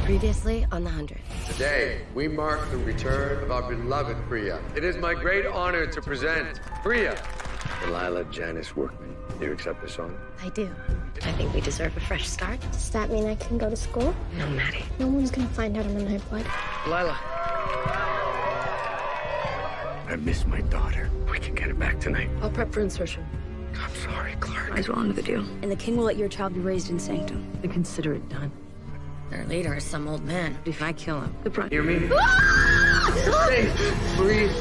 Previously on The 100. Today, we mark the return of our beloved Priya. It is my great honor to present Priya. Delilah Janice Workman. Do you accept the song? I do. I think we deserve a fresh start. Does that mean I can go to school? No, Maddie. No one's gonna find out I'm a Nightblood. Delilah. I miss my daughter. We can get it back tonight. I'll prep for insertion. I'm sorry, Clark. Eyes well under the deal. And the king will let your child be raised in sanctum. We consider it done. Their leader is some old man. If I kill him, Hear me? Stay. Breathe.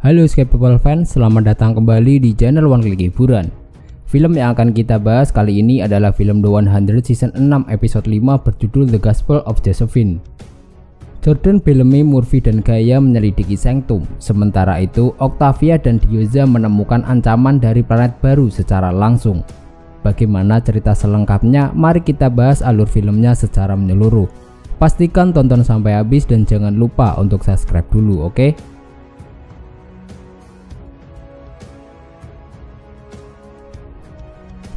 Halo Skepable fans, selamat datang kembali di channel One Click Hiburan. Film yang akan kita bahas kali ini adalah film The 100 Season 6 episode 5 berjudul The Gospel of Josephine. Jordan, Bellamy, Murphy, dan Gaia menyelidiki sanctum. Sementara itu, Octavia dan Diyoza menemukan ancaman dari planet baru secara langsung. Bagaimana cerita selengkapnya? Mari kita bahas alur filmnya secara menyeluruh. Pastikan tonton sampai habis dan jangan lupa untuk subscribe dulu, oke?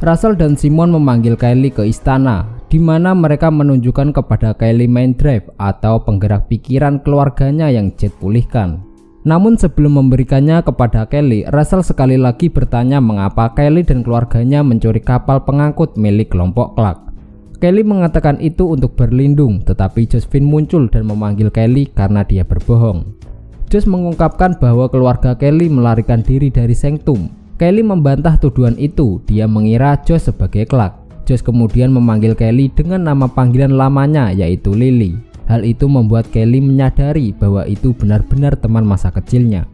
Russell dan Simon memanggil Kylie ke istana, di mana mereka menunjukkan kepada Kylie main drive atau penggerak pikiran keluarganya yang Jet pulihkan. Namun sebelum memberikannya kepada Kylie, Russell sekali lagi bertanya mengapa Kylie dan keluarganya mencuri kapal pengangkut milik kelompok Clark. Kylie mengatakan itu untuk berlindung, tetapi Josephine muncul dan memanggil Kylie karena dia berbohong. Josh mengungkapkan bahwa keluarga Kylie melarikan diri dari sanctum. Kylie membantah tuduhan itu, dia mengira Josh sebagai Clark. Josh kemudian memanggil Kylie dengan nama panggilan lamanya yaitu Lily. Hal itu membuat Kylie menyadari bahwa itu benar-benar teman masa kecilnya.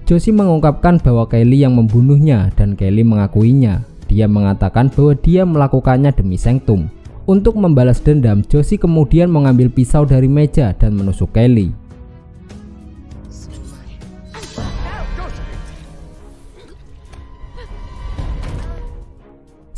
Josie mengungkapkan bahwa Kylie yang membunuhnya dan Kylie mengakuinya. Dia mengatakan bahwa dia melakukannya demi sanctum. Untuk membalas dendam, Josie kemudian mengambil pisau dari meja dan menusuk Kylie.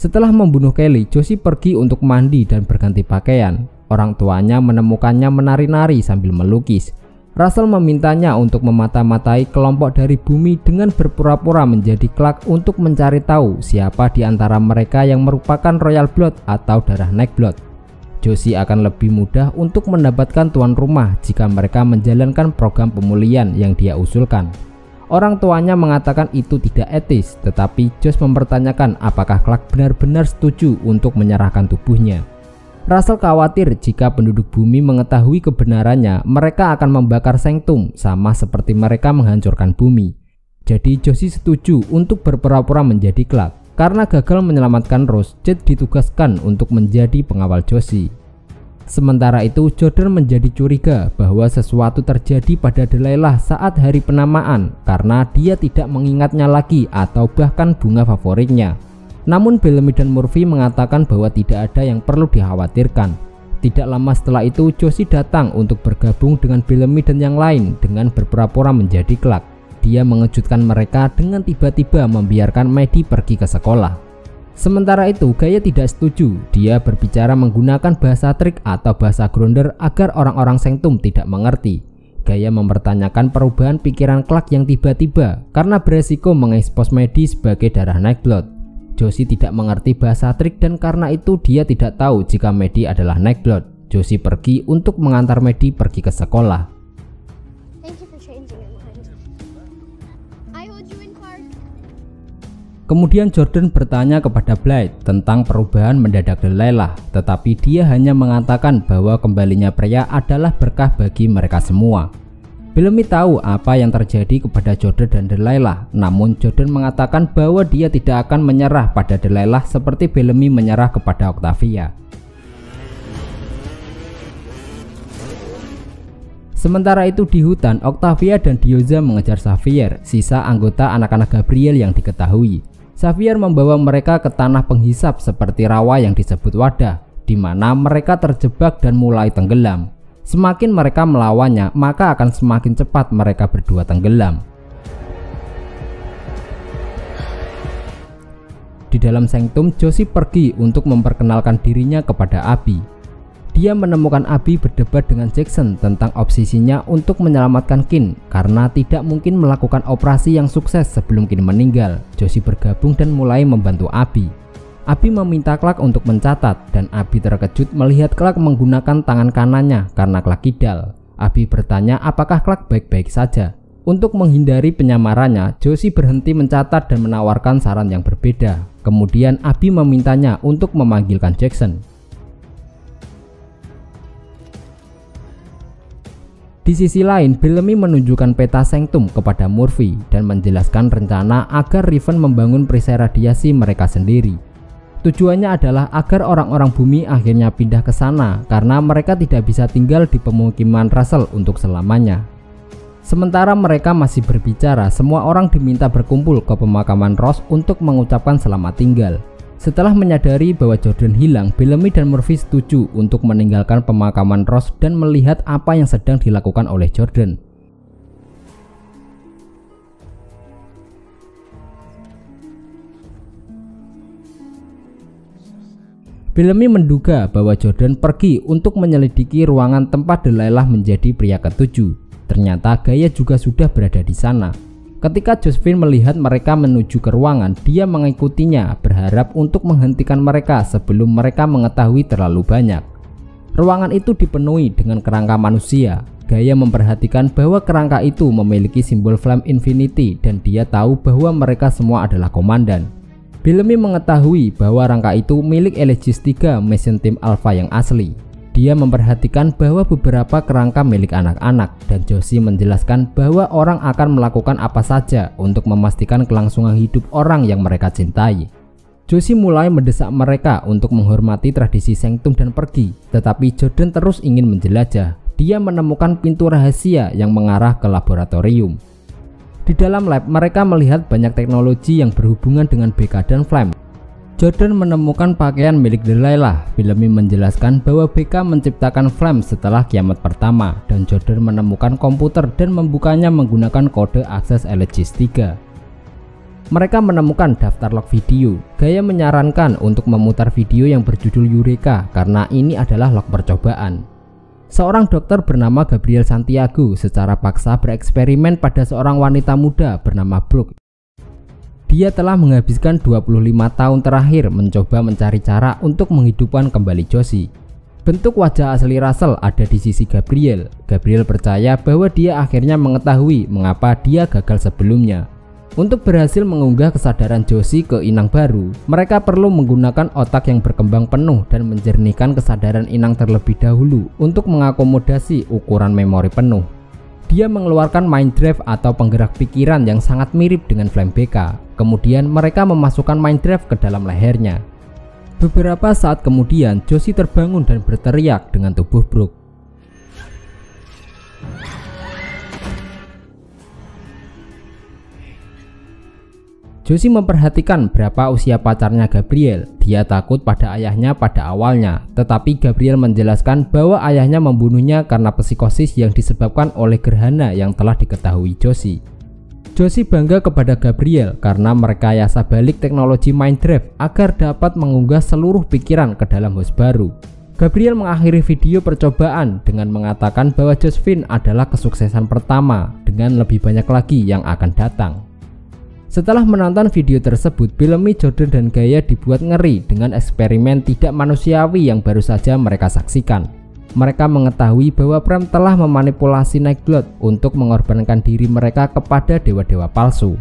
Setelah membunuh Kylie, Josie pergi untuk mandi dan berganti pakaian. Orang tuanya menemukannya menari-nari sambil melukis. Russell memintanya untuk memata-matai kelompok dari bumi dengan berpura-pura menjadi Clark untuk mencari tahu siapa di antara mereka yang merupakan Royal Blood atau darah Nightblood. Josie akan lebih mudah untuk mendapatkan tuan rumah jika mereka menjalankan program pemulihan yang dia usulkan. Orang tuanya mengatakan itu tidak etis, tetapi Josh mempertanyakan apakah Clark benar-benar setuju untuk menyerahkan tubuhnya. Russell khawatir jika penduduk bumi mengetahui kebenarannya, mereka akan membakar sanctum sama seperti mereka menghancurkan bumi. Jadi Josie setuju untuk berpura-pura menjadi Clark. Karena gagal menyelamatkan Rose, Jet ditugaskan untuk menjadi pengawal Josie. Sementara itu, Jordan menjadi curiga bahwa sesuatu terjadi pada Delilah saat hari penamaan karena dia tidak mengingatnya lagi atau bahkan bunga favoritnya. Namun Bellamy dan Murphy mengatakan bahwa tidak ada yang perlu dikhawatirkan. Tidak lama setelah itu, Josie datang untuk bergabung dengan Bellamy dan yang lain dengan berpura-pura menjadi Clark. Dia mengejutkan mereka dengan tiba-tiba membiarkan Maddie pergi ke sekolah. Sementara itu, Gaia tidak setuju. Dia berbicara menggunakan bahasa trik atau bahasa Gronder agar orang-orang sanctum tidak mengerti. Gaia mempertanyakan perubahan pikiran Clark yang tiba-tiba karena beresiko mengekspos Maddie sebagai darah Nightblood. Josie tidak mengerti bahasa trik dan karena itu dia tidak tahu jika Maddie adalah Nightblood. Josie pergi untuk mengantar Maddie pergi ke sekolah. Kemudian Jordan bertanya kepada Blythe tentang perubahan mendadak Delilah, tetapi dia hanya mengatakan bahwa kembalinya Priya adalah berkah bagi mereka semua. Bellamy tahu apa yang terjadi kepada Jordan dan Delilah, namun Jordan mengatakan bahwa dia tidak akan menyerah pada Delilah seperti Bellamy menyerah kepada Octavia. Sementara itu di hutan, Octavia dan Diyoza mengejar Xavier, sisa anggota anak-anak Gabriel yang diketahui. Xavier membawa mereka ke tanah penghisap seperti rawa yang disebut wadah, di mana mereka terjebak dan mulai tenggelam. Semakin mereka melawannya, maka akan semakin cepat mereka berdua tenggelam. Di dalam sanctum, Josie pergi untuk memperkenalkan dirinya kepada Abby. Dia menemukan Abby berdebat dengan Jackson tentang obsesinya untuk menyelamatkan Kin karena tidak mungkin melakukan operasi yang sukses sebelum Kin meninggal. Josie bergabung dan mulai membantu Abby. Abby meminta Clark untuk mencatat dan Abby terkejut melihat Clark menggunakan tangan kanannya karena Clark kidal. Abby bertanya apakah Clark baik-baik saja. Untuk menghindari penyamarannya, Josie berhenti mencatat dan menawarkan saran yang berbeda. Kemudian Abby memintanya untuk memanggilkan Jackson. Di sisi lain, Bellamy menunjukkan peta sanctum kepada Murphy dan menjelaskan rencana agar Riven membangun perisai radiasi mereka sendiri. Tujuannya adalah agar orang-orang bumi akhirnya pindah ke sana karena mereka tidak bisa tinggal di pemukiman Russell untuk selamanya. Sementara mereka masih berbicara, semua orang diminta berkumpul ke pemakaman Ross untuk mengucapkan selamat tinggal. Setelah menyadari bahwa Jordan hilang, Bellamy dan Murphy setuju untuk meninggalkan pemakaman Ross dan melihat apa yang sedang dilakukan oleh Jordan. Bellamy menduga bahwa Jordan pergi untuk menyelidiki ruangan tempat Delilah menjadi pria ketujuh. Ternyata Gaia juga sudah berada di sana. Ketika Josephine melihat mereka menuju ke ruangan, dia mengikutinya berharap untuk menghentikan mereka sebelum mereka mengetahui terlalu banyak. Ruangan itu dipenuhi dengan kerangka manusia. Gaia memperhatikan bahwa kerangka itu memiliki simbol Flame Infinity dan dia tahu bahwa mereka semua adalah komandan. Bellamy mengetahui bahwa rangka itu milik Aegis 3 Mission Team Alpha yang asli. Dia memperhatikan bahwa beberapa kerangka milik anak-anak dan Josie menjelaskan bahwa orang akan melakukan apa saja untuk memastikan kelangsungan hidup orang yang mereka cintai. Josie mulai mendesak mereka untuk menghormati tradisi sanctum dan pergi, tetapi Jordan terus ingin menjelajah. Dia menemukan pintu rahasia yang mengarah ke laboratorium. Di dalam lab, mereka melihat banyak teknologi yang berhubungan dengan BK dan Flame. Jordan menemukan pakaian milik Delilah. Bellamy menjelaskan bahwa BK menciptakan Flame setelah kiamat pertama dan Jordan menemukan komputer dan membukanya menggunakan kode akses Aegis 3. Mereka menemukan daftar log video. Gaia menyarankan untuk memutar video yang berjudul Eureka karena ini adalah log percobaan. Seorang dokter bernama Gabriel Santiago secara paksa bereksperimen pada seorang wanita muda bernama Brooke. Dia telah menghabiskan 25 tahun terakhir mencoba mencari cara untuk menghidupkan kembali Josie. Bentuk wajah asli Russell ada di sisi Gabriel. Gabriel percaya bahwa dia akhirnya mengetahui mengapa dia gagal sebelumnya. Untuk berhasil mengunggah kesadaran Josie ke inang baru, mereka perlu menggunakan otak yang berkembang penuh dan menjernihkan kesadaran inang terlebih dahulu untuk mengakomodasi ukuran memori penuh. Dia mengeluarkan mind drive atau penggerak pikiran yang sangat mirip dengan Flame BK. Kemudian mereka memasukkan mind drive ke dalam lehernya. Beberapa saat kemudian, Josie terbangun dan berteriak dengan tubuh Brooke. Josie memperhatikan berapa usia pacarnya Gabriel. Dia takut pada ayahnya pada awalnya, tetapi Gabriel menjelaskan bahwa ayahnya membunuhnya karena psikosis yang disebabkan oleh gerhana yang telah diketahui Josie. Josie bangga kepada Gabriel karena merekayasa balik teknologi mind drive agar dapat mengunggah seluruh pikiran ke dalam host baru. Gabriel mengakhiri video percobaan dengan mengatakan bahwa Josephine adalah kesuksesan pertama dengan lebih banyak lagi yang akan datang. Setelah menonton video tersebut, Bellamy, Jordan, dan Gaia dibuat ngeri dengan eksperimen tidak manusiawi yang baru saja mereka saksikan. Mereka mengetahui bahwa Prem telah memanipulasi Nightblood untuk mengorbankan diri mereka kepada dewa-dewa palsu.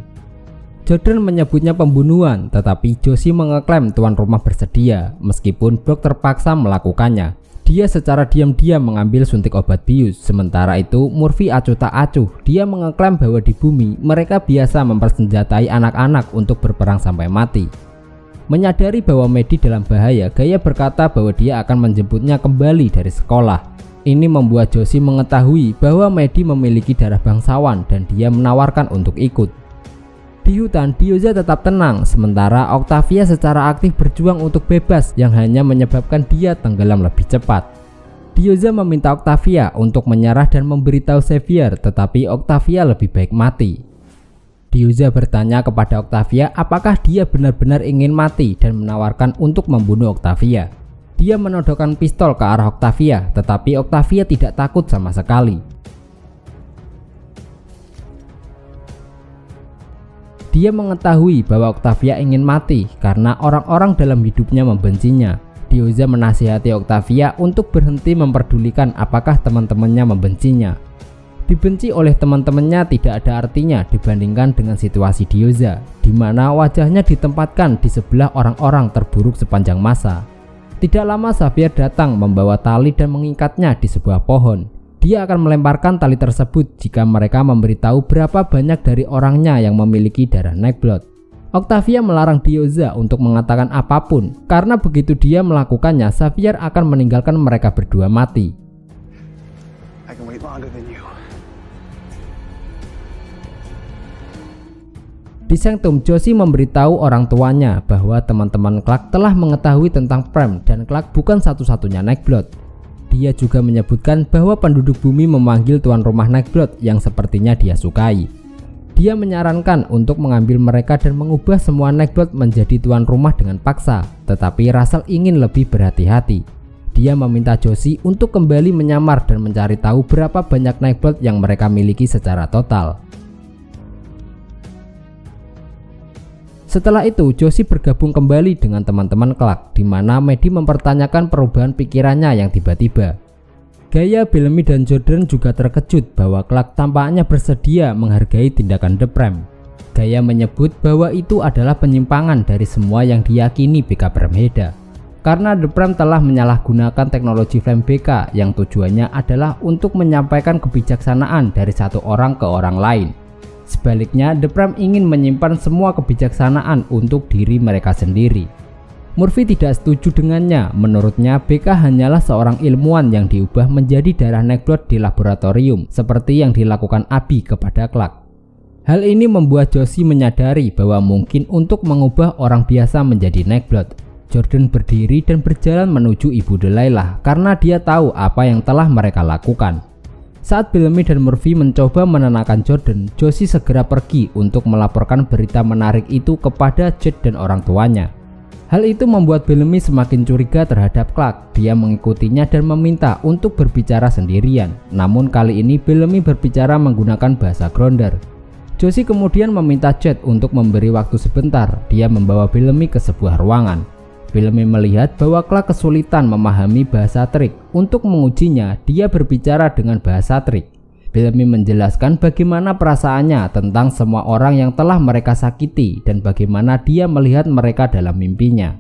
Jordan menyebutnya pembunuhan, tetapi Josie mengeklaim tuan rumah bersedia, meskipun Brooke terpaksa melakukannya. Dia secara diam-diam mengambil suntik obat bius. Sementara itu, Murphy acuh tak acuh. Dia mengeklaim bahwa di bumi, mereka biasa mempersenjatai anak-anak untuk berperang sampai mati. Menyadari bahwa Maddie dalam bahaya, Gaia berkata bahwa dia akan menjemputnya kembali dari sekolah. Ini membuat Josie mengetahui bahwa Maddie memiliki darah bangsawan dan dia menawarkan untuk ikut. Di hutan, Diyoza tetap tenang, sementara Octavia secara aktif berjuang untuk bebas yang hanya menyebabkan dia tenggelam lebih cepat. Diyoza meminta Octavia untuk menyerah dan memberitahu Xavier, tetapi Octavia lebih baik mati. Diyoza bertanya kepada Octavia apakah dia benar-benar ingin mati dan menawarkan untuk membunuh Octavia. Dia menodongkan pistol ke arah Octavia, tetapi Octavia tidak takut sama sekali. Dia mengetahui bahwa Octavia ingin mati karena orang-orang dalam hidupnya membencinya. Diyoza menasihati Octavia untuk berhenti memperdulikan apakah teman-temannya membencinya. Dibenci oleh teman-temannya tidak ada artinya dibandingkan dengan situasi Diyoza, di mana wajahnya ditempatkan di sebelah orang-orang terburuk sepanjang masa. Tidak lama Xavier datang membawa tali dan mengikatnya di sebuah pohon. Dia akan melemparkan tali tersebut jika mereka memberitahu berapa banyak dari orangnya yang memiliki darah Nightblood. Octavia melarang Diyoza untuk mengatakan apapun, karena begitu dia melakukannya, Xavier akan meninggalkan mereka berdua mati. I can wait longer than you. Di Sanctum, Josie memberitahu orang tuanya bahwa teman-teman Clark telah mengetahui tentang Prem dan Clark bukan satu-satunya Nightblood. Dia juga menyebutkan bahwa penduduk bumi memanggil tuan rumah Nightblood yang sepertinya dia sukai. Dia menyarankan untuk mengambil mereka dan mengubah semua Nightblood menjadi tuan rumah dengan paksa, tetapi Russell ingin lebih berhati-hati. Dia meminta Josie untuk kembali menyamar dan mencari tahu berapa banyak Nightblood yang mereka miliki secara total. Setelah itu, Josie bergabung kembali dengan teman-teman Clark, di mana Maddie mempertanyakan perubahan pikirannya yang tiba-tiba. Gaya Bellamy dan Jordan juga terkejut bahwa Clark tampaknya bersedia menghargai tindakan The Prem. Gaya menyebut bahwa itu adalah penyimpangan dari semua yang diyakini BK Premheda, karena The Prem telah menyalahgunakan teknologi Flame BK yang tujuannya adalah untuk menyampaikan kebijaksanaan dari satu orang ke orang lain. Sebaliknya, The Prem ingin menyimpan semua kebijaksanaan untuk diri mereka sendiri. Murphy tidak setuju dengannya. Menurutnya, BK hanyalah seorang ilmuwan yang diubah menjadi darah Nightblood di laboratorium, seperti yang dilakukan Abby kepada Clark. Hal ini membuat Josie menyadari bahwa mungkin untuk mengubah orang biasa menjadi Nightblood. Jordan berdiri dan berjalan menuju Ibu Delilah karena dia tahu apa yang telah mereka lakukan. Saat Bellamy dan Murphy mencoba menenangkan Jordan, Josie segera pergi untuk melaporkan berita menarik itu kepada Jed dan orang tuanya. Hal itu membuat Bellamy semakin curiga terhadap Clark. Dia mengikutinya dan meminta untuk berbicara sendirian. Namun kali ini Bellamy berbicara menggunakan bahasa Gronder. Josie kemudian meminta Jed untuk memberi waktu sebentar. Dia membawa Bellamy ke sebuah ruangan. Bellamy melihat bahwa Clark kesulitan memahami bahasa trik. Untuk mengujinya, dia berbicara dengan bahasa trik. Bellamy menjelaskan bagaimana perasaannya tentang semua orang yang telah mereka sakiti dan bagaimana dia melihat mereka dalam mimpinya.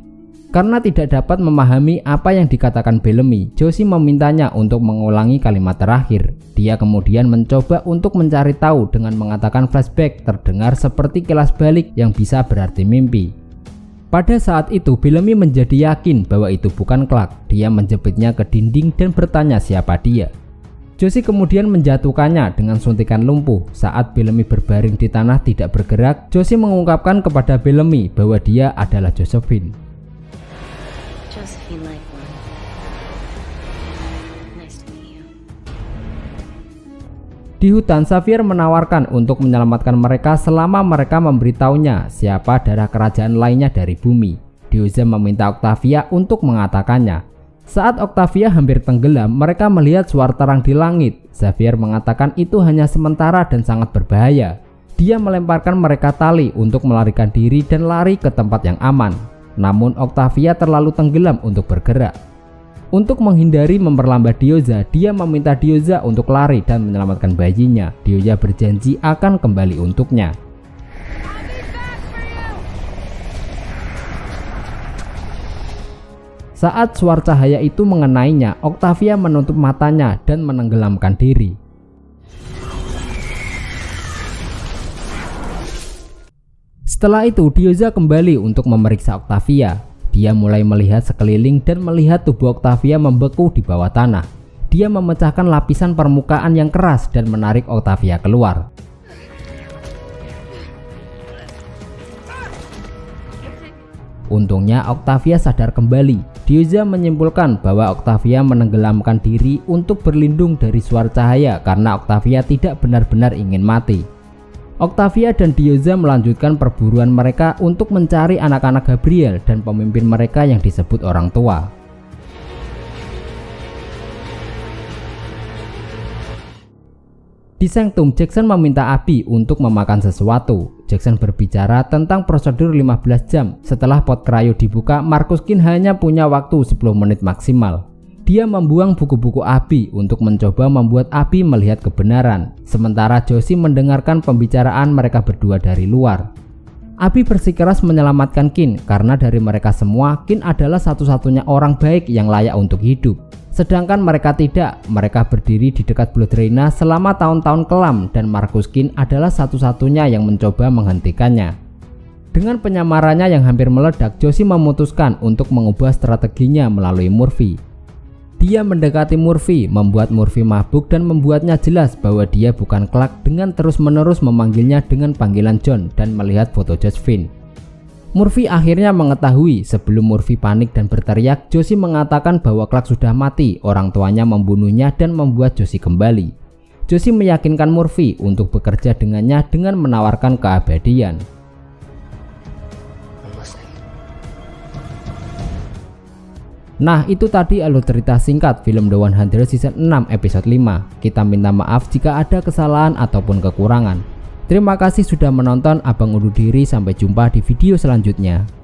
Karena tidak dapat memahami apa yang dikatakan Bellamy, Josie memintanya untuk mengulangi kalimat terakhir. Dia kemudian mencoba untuk mencari tahu dengan mengatakan flashback terdengar seperti kilas balik yang bisa berarti mimpi. Pada saat itu, Bellamy menjadi yakin bahwa itu bukan Clark. Dia menjepitnya ke dinding dan bertanya siapa dia. Josie kemudian menjatuhkannya dengan suntikan lumpuh. Saat Bellamy berbaring di tanah tidak bergerak, Josie mengungkapkan kepada Bellamy bahwa dia adalah Josephine. Josephine Lakewood. Nice to meet you. Di hutan, Xavier menawarkan untuk menyelamatkan mereka selama mereka memberitahunya siapa darah kerajaan lainnya dari bumi. Diyoza meminta Octavia untuk mengatakannya. Saat Octavia hampir tenggelam, mereka melihat suara terang di langit. Xavier mengatakan itu hanya sementara dan sangat berbahaya. Dia melemparkan mereka tali untuk melarikan diri dan lari ke tempat yang aman. Namun Octavia terlalu tenggelam untuk bergerak. Untuk menghindari memperlambat Diyoza, dia meminta Diyoza untuk lari dan menyelamatkan bayinya. Diyoza berjanji akan kembali untuknya. Saat suar cahaya itu mengenainya, Octavia menutup matanya dan menenggelamkan diri. Setelah itu, Diyoza kembali untuk memeriksa Octavia. Dia mulai melihat sekeliling dan melihat tubuh Octavia membeku di bawah tanah. dia memecahkan lapisan permukaan yang keras dan menarik Octavia keluar. Untungnya Octavia sadar kembali. Dioza menyimpulkan bahwa Octavia menenggelamkan diri untuk berlindung dari suara cahaya karena Octavia tidak benar-benar ingin mati. Octavia dan Dioza melanjutkan perburuan mereka untuk mencari anak-anak Gabriel dan pemimpin mereka yang disebut orang tua. Di Sanctum, Jackson meminta Abby untuk memakan sesuatu. Jackson berbicara tentang prosedur 15 jam. Setelah pot cryo dibuka, Marcus King hanya punya waktu 10 menit maksimal. Dia membuang buku-buku Abby untuk mencoba membuat Abby melihat kebenaran. Sementara Josie mendengarkan pembicaraan mereka berdua dari luar. Abby bersikeras menyelamatkan King karena dari mereka semua, King adalah satu-satunya orang baik yang layak untuk hidup. Sedangkan mereka tidak, mereka berdiri di dekat Blood Reina selama tahun-tahun kelam dan Marcus King adalah satu-satunya yang mencoba menghentikannya. Dengan penyamarannya yang hampir meledak, Josie memutuskan untuk mengubah strateginya melalui Murphy. Dia mendekati Murphy, membuat Murphy mabuk dan membuatnya jelas bahwa dia bukan Clark dengan terus-menerus memanggilnya dengan panggilan John dan melihat foto Josephine. Murphy akhirnya mengetahui. Sebelum Murphy panik dan berteriak, Josie mengatakan bahwa Clark sudah mati, orang tuanya membunuhnya dan membuat Josie kembali. Josie meyakinkan Murphy untuk bekerja dengannya dengan menawarkan keabadian. Nah, itu tadi alur cerita singkat film The 100 season 6 episode 5. Kita minta maaf jika ada kesalahan ataupun kekurangan. Terima kasih sudah menonton. Abang undur diri, sampai jumpa di video selanjutnya.